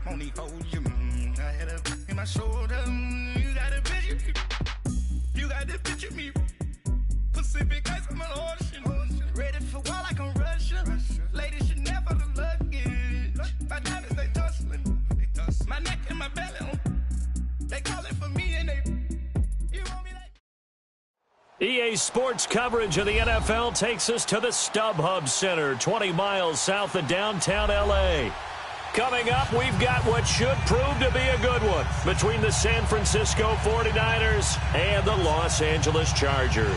only hold you. I had a in my shoulder. You got a picture. You got the picture me. Pacific ice, I'm an ocean. Ready for war like I'm Russian. Ladies should never look luggage. My diamonds, they tussling. My neck and my belly. They calling for me and they. You want me like. EA Sports coverage of the NFL takes us to the StubHub Center, 20 miles south of downtown L.A. Coming up, we've got what should prove to be a good one between the San Francisco 49ers and the Los Angeles Chargers.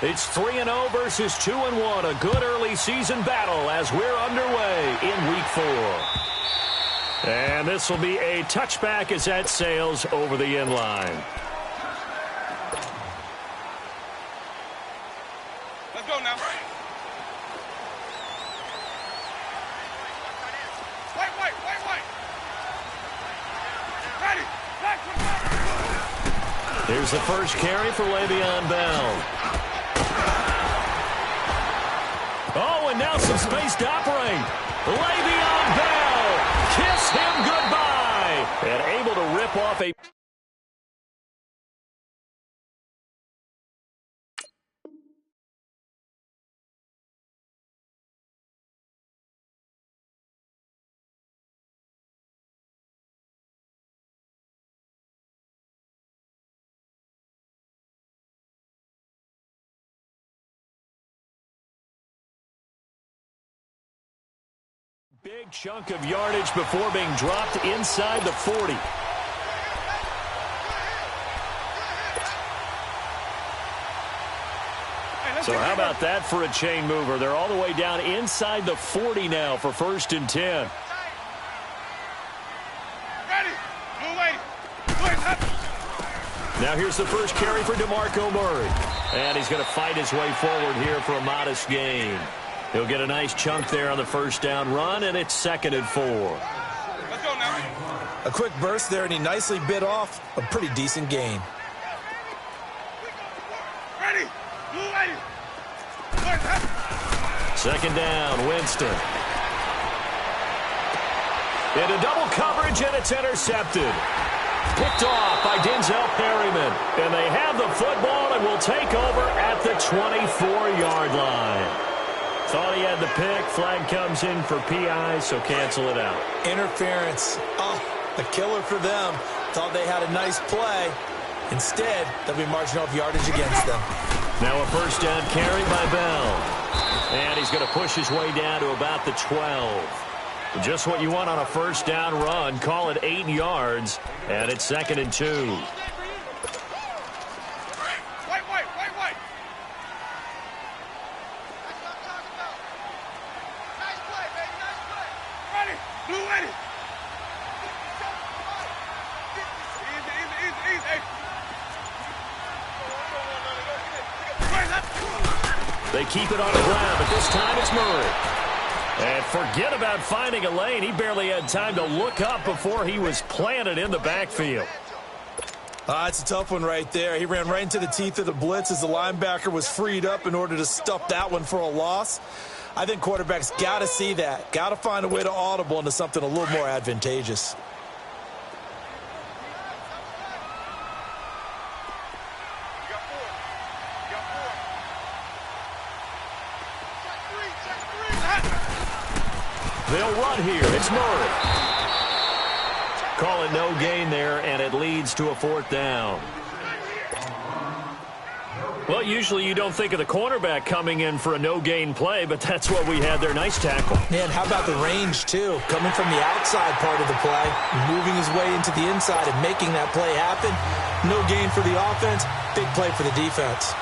It's 3-0 versus 2-1, a good early season battle as we're underway in Week 4. And this will be a touchback as that sails over the end line. Let's go now. Wait. Ready. Here's the first carry for Le'Veon Bell. Oh, and now some space to operate. Le'Veon Bell, kiss him goodbye. And able to rip off a... Big chunk of yardage before being dropped inside the 40. So how about that for a chain mover? They're all the way down inside the 40 now for 1st and 10. Now here's the first carry for DeMarco Murray. And he's going to fight his way forward here for a modest gain. He'll get a nice chunk there on the first down run, and it's 2nd and 4. Let's go now. A quick burst there, and he nicely bit off a pretty decent gain. Ready. 2nd down, Winston. Into double coverage, and it's intercepted. Picked off by Denzel Perryman. And they have the football and will take over at the 24-yard line. Thought he had the pick. Flag comes in for PI, so cancel it out. Interference. Oh, a killer for them. Thought they had a nice play. Instead, they'll be marching off yardage against them. Now a first down carry by Bell. And he's going to push his way down to about the 12. Just what you want on a first down run. Call it 8 yards, and it's 2nd and 2. Wait. Nice play, baby. Nice play. Ready. Blue ready. Easy. They keep it on the ground, but this time it's Murray. And forget about finding a lane. He barely had time to look up before he was planted in the backfield. It's a tough one right there. He ran right into the teeth of the blitz as the linebacker was freed up in order to stuff that one for a loss. I think quarterbacks got to see that. Got to find a way to audible into something a little more advantageous. They'll run here. It's Murray. Call it no gain there, and it leads to a 4th down. Well, usually you don't think of the cornerback coming in for a no-gain play, but that's what we had there. Nice tackle. Man, how about the range, too? Coming from the outside part of the play, moving his way into the inside and making that play happen. No gain for the offense, big play for the defense.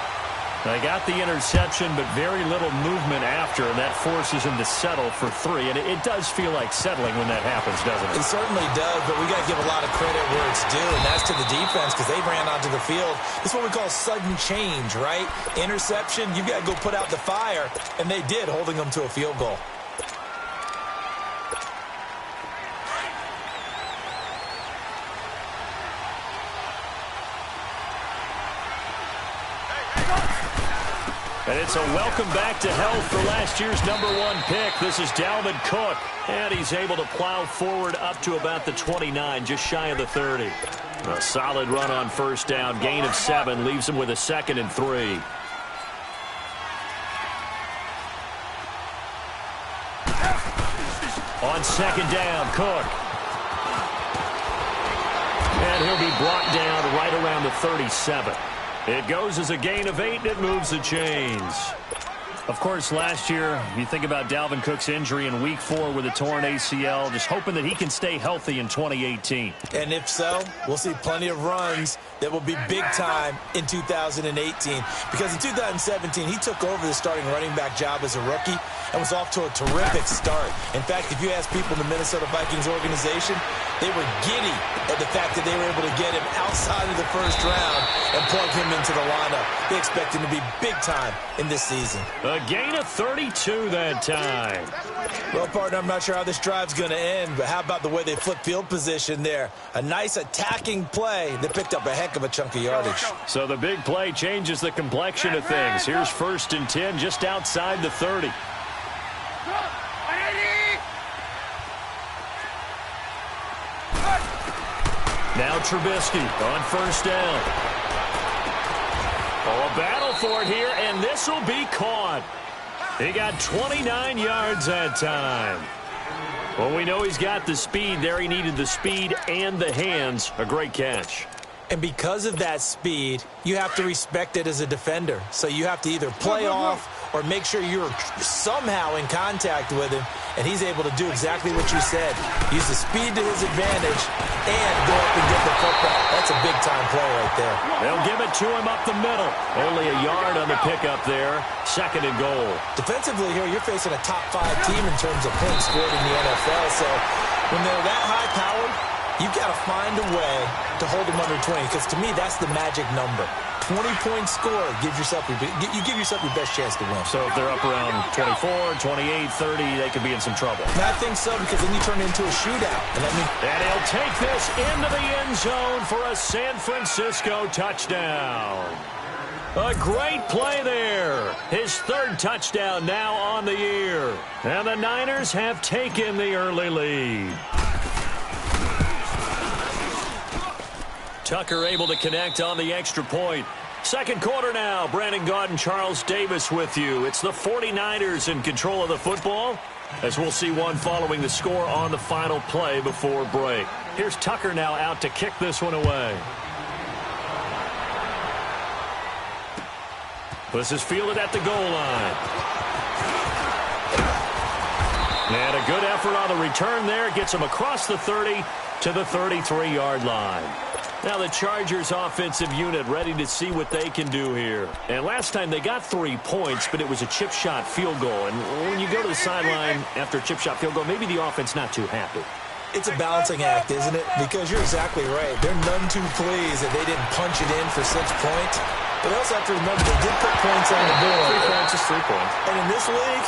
They got the interception, but very little movement after, and that forces him to settle for 3. And it does feel like settling when that happens, doesn't it? It certainly does, but we got to give a lot of credit where it's due, and that's to the defense because they ran onto the field. It's what we call sudden change, right? Interception, you got to go put out the fire, and they did, holding them to a field goal. And it's a welcome back to health for last year's #1 pick. This is Dalvin Cook. And he's able to plow forward up to about the 29, just shy of the 30. A solid run on first down. Gain of 7 leaves him with a 2nd and 3. On 2nd down, Cook. And he'll be brought down right around the 37. It goes as a gain of 8, and it moves the chains. Of course, last year, you think about Dalvin Cook's injury in Week 4 with a torn ACL, just hoping that he can stay healthy in 2018. And if so, we'll see plenty of runs that will be big time in 2018. Because in 2017, he took over the starting running back job as a rookie and was off to a terrific start. In fact, if you ask people in the Minnesota Vikings organization, they were giddy at the fact that they were able to get him outside of the first round and plug him into the lineup. They expect him to be big time in this season. A gain of 32 that time. Well, partner, I'm not sure how this drive's going to end, but how about the way they flip field position there? A nice attacking play that picked up a heck of a chunk of yardage. So the big play changes the complexion of things. Here's 1st and 10 just outside the 30. Now Trubisky on 1st down. Oh, a battle for it here, and this will be caught. He got 29 yards that time. Well, we know he's got the speed there. He needed the speed and the hands. A great catch. And because of that speed, you have to respect it as a defender. So you have to either play off or make sure you're somehow in contact with him. And he's able to do exactly what you said. Use the speed to his advantage and go up and get the football. That's a big-time play right there. They'll give it to him up the middle. Only a yard on the pickup there. 2nd and goal. Defensively here, you're facing a top-5 team in terms of points scored in the NFL. So when they're that high-powered, you've got to find a way to hold them under 20, because to me, that's the magic number. 20-point score gives yourself you give yourself your best chance to win. So if they're up around 24, 28, 30, they could be in some trouble. And I think so, because then you turn it into a shootout. And he'll take this into the end zone for a San Francisco touchdown. A great play there. His 3rd touchdown now on the year. And the Niners have taken the early lead. Tucker able to connect on the extra point. 2nd quarter now. Brandon Gaudin, Charles Davis with you. It's the 49ers in control of the football, as we'll see one following the score on the final play before break. Here's Tucker now out to kick this one away. This is fielded at the goal line. And a good effort on the return there. Gets him across the 30 to the 33-yard line. Now the Chargers offensive unit ready to see what they can do here. And last time they got 3 points, but it was a chip shot field goal. And when you go to the sideline after a chip shot field goal, maybe the offense not too happy. It's a balancing act, isn't it? Because you're exactly right. They're none too pleased that they didn't punch it in for 6 points. But they also have to remember they did put points on the board. 3 points is 3 points. And in this league,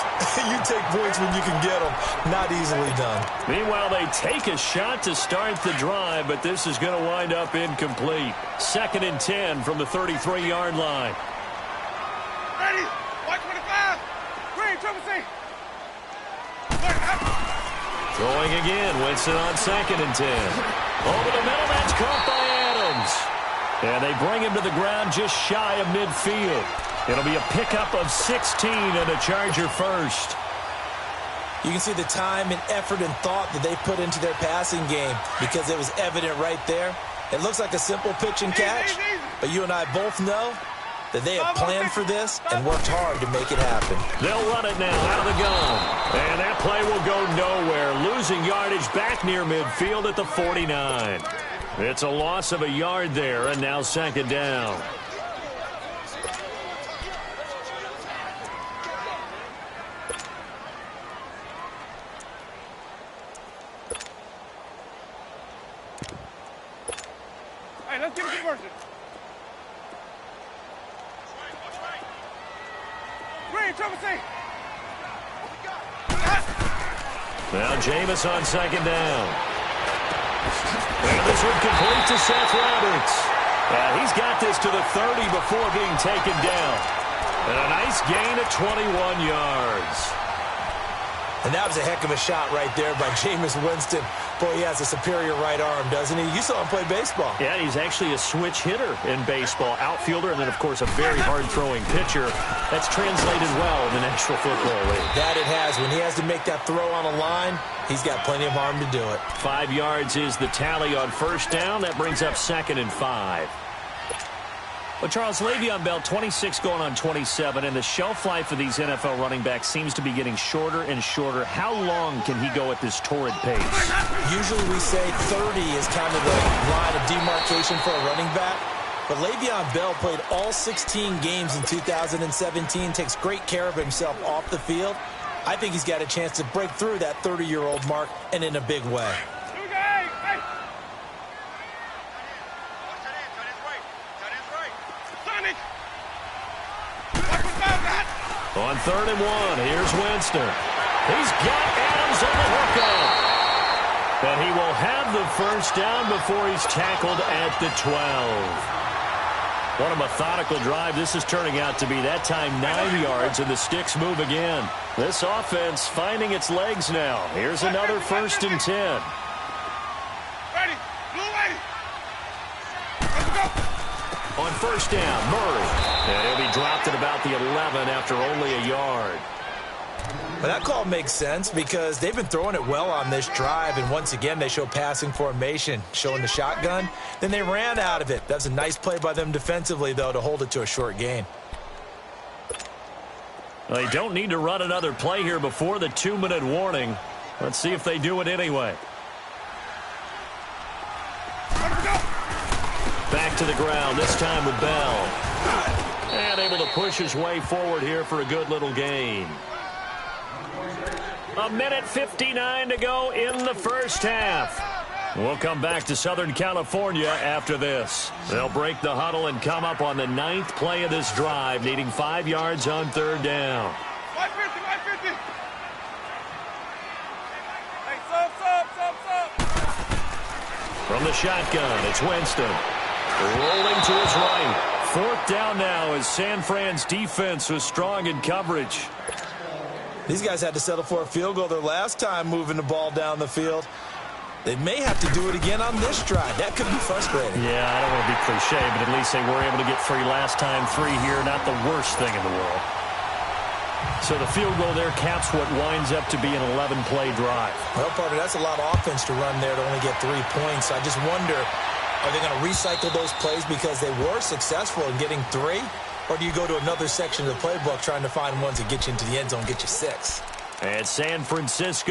you take points when you can get them. Not easily done. Meanwhile, they take a shot to start the drive, but this is going to wind up incomplete. 2nd and 10 from the 33-yard line. Ready? 125. Green, triple C. Throwing again. Winston on 2nd and 10. Over the middle, that's caught by Adams. And they bring him to the ground just shy of midfield. It'll be a pickup of 16 and a Charger first. You can see the time and effort and thought that they put into their passing game, because it was evident right there. It looks like a simple pitch and catch, but you and I both know that they have planned for this and worked hard to make it happen. They'll run it now out of the gun. And that play will go nowhere. Losing yardage back near midfield at the 49. It's a loss of a yard there, and now 2nd down. Give me mercy. Green, trouble C. Now Jameis on second down. And this one complete to Seth Roberts. And he's got this to the 30 before being taken down. And a nice gain of 21 yards. And that was a heck of a shot right there by Jameis Winston. Boy, he has a superior right arm, doesn't he? You saw him play baseball. Yeah, he's actually a switch hitter in baseball. Outfielder, and then, of course, a very hard-throwing pitcher. That's translated well in the National Football League. That it has. When he has to make that throw on a line, he's got plenty of arm to do it. 5 yards is the tally on first down. That brings up 2nd and 5. Well, Charles, Le'Veon Bell, 26 going on 27, and the shelf life of these NFL running backs seems to be getting shorter and shorter. How long can he go at this torrid pace? Usually we say 30 is kind of the line of demarcation for a running back. But Le'Veon Bell played all 16 games in 2017, takes great care of himself off the field. I think he's got a chance to break through that 30-year-old mark, and in a big way. On 3rd and 1, here's Winston. He's got Adams on the hookup. And he will have the first down before he's tackled at the 12. What a methodical drive this is turning out to be. That time 9 yards, and the sticks move again. This offense finding its legs now. Here's another 1st and 10. Ready. Blue ready. Let's go. On first down, Murray. And he'll be dropped at about the 11 after only a yard. But that call makes sense because they've been throwing it well on this drive, and once again they show passing formation, showing the shotgun. Then they ran out of it. That was a nice play by them defensively, though, to hold it to a short gain. Well, they don't need to run another play here before the 2-minute warning. Let's see if they do it anyway. Back to the ground, this time with Bell. And able to push his way forward here for a good little gain. 1:59 to go in the first half. We'll come back to Southern California after this. They'll break the huddle and come up on the 9th play of this drive, needing 5 yards on 3rd down. 150. Hey, sub. From the shotgun, it's Winston. Rolling to his right. 4th down now as San Fran's defense was strong in coverage. These guys had to settle for a field goal their last time moving the ball down the field. They may have to do it again on this drive. That could be frustrating. Yeah, I don't want to be cliche, but at least they were able to get 3 last time. 3 here, not the worst thing in the world. So the field goal there caps what winds up to be an 11-play drive. Well, partner, that's a lot of offense to run there to only get 3 points. I just wonder, are they going to recycle those plays because they were successful in getting 3? Or do you go to another section of the playbook trying to find ones that get you into the end zone, get you 6? And San Francisco